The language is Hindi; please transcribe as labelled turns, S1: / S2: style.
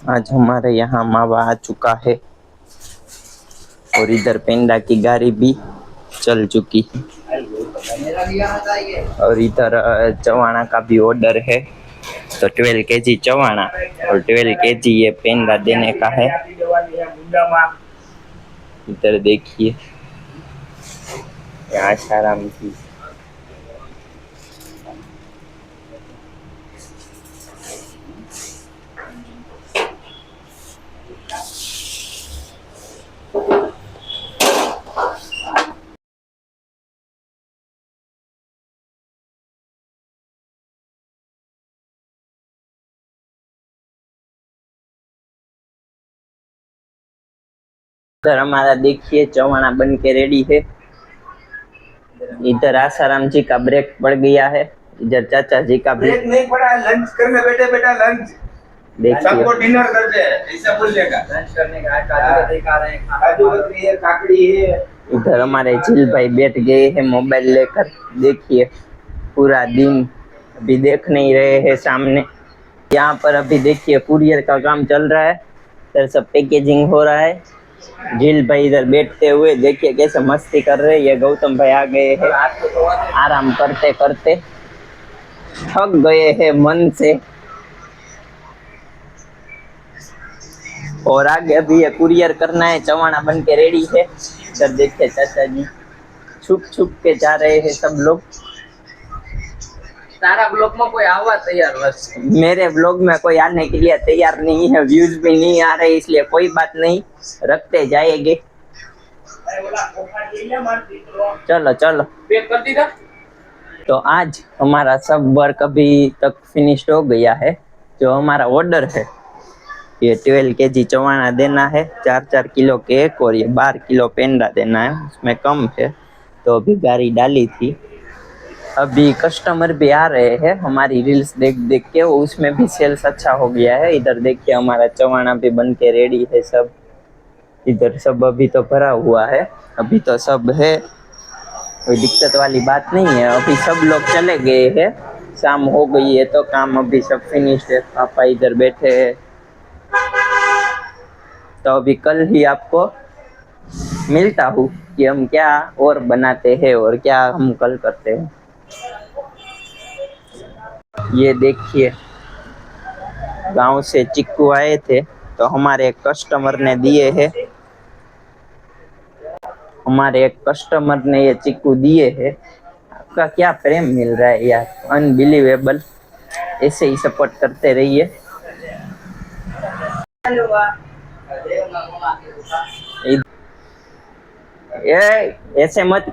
S1: आज हमारे यहाँ मावा आ चुका है और इधर पेंडा की गाड़ी भी चल चुकी है और इधर चवाणा का भी ऑर्डर है। तो 12 केजी चवाणा और 12 केजी ये पेंडा देने का है। इधर देखिए आसाराम की इधर हमारा देखिए चवाणा बन के रेडी है। इधर आसाराम जी का ब्रेक पड़ गया है। इधर चाचा जी का
S2: ब्रेक नहीं पड़ा है, लंच करने बैठे बेटा लंच सबको डिनर करते हैं ऐसा बोलिएगा। लंच करने का काजू कतरी खा रहे हैं, काजू कतरी है, काकड़ी है।
S1: इधर हमारे झील भाई बैठ गए हैं मोबाइल लेकर। देखिए पूरा दिन अभी देख नहीं रहे हैं सामने। यहाँ पर अभी देखिए कुरियर का काम चल रहा है। इधर सब पैकेजिंग हो रहा है। झील भाई इधर बैठते हुए देखिए कैसे मस्ती कर रहे हैं। ये गौतम भाई आ गए हैं आराम करते करते थक गए हैं मन से। और आगे अभी ये कुरियर करना है। चवाणा बन के रेडी है। इधर देखिए चाचा जी छुप छुप के जा रहे हैं सब लोग।
S2: तारा ब्लॉग में कोई आवा तैयार बस।
S1: मेरे ब्लॉग में कोई आने के लिए तैयार नहीं है। व्यूज भी नहीं आ रहे इसलिए कोई बात नहीं, रखते जाएंगे। चलो चलो
S2: पैक कर दीदा।
S1: तो आज हमारा सब वर्क अभी तक फिनिश्ड हो गया है। जो हमारा ऑर्डर है ये 12 केजी चवाणा देना है, 4-4 किलो केक और ये 12 किलो पेंडा देना है। उसमें कम है तो अभी गाड़ी डाली थी। अभी कस्टमर भी आ रहे हैं हमारी रील्स देख देख के, उसमें भी सेल्स अच्छा हो गया है। इधर देखिए हमारा चवाणा भी बन के रेडी है सब। इधर सब अभी तो भरा हुआ है, अभी तो सब है, कोई दिक्कत वाली बात नहीं है। अभी सब लोग चले गए हैं, शाम हो गई है तो काम अभी सब फिनिश्ड है। पापा इधर बैठे हैं। तो अभी कल ही आपको मिलता हूँ कि हम क्या और बनाते हैं और क्या हम कल करते हैं। ये देखिए गांव से चिक्कू आए थे तो हमारे एक कस्टमर ने दिए हैं। हमारे एक कस्टमर ने ये चिक्कू दिए हैं। आपका क्या प्रेम मिल रहा है यार, अनबिलीवेबल। ऐसे ही सपोर्ट करते रहिए। ये ऐसे मत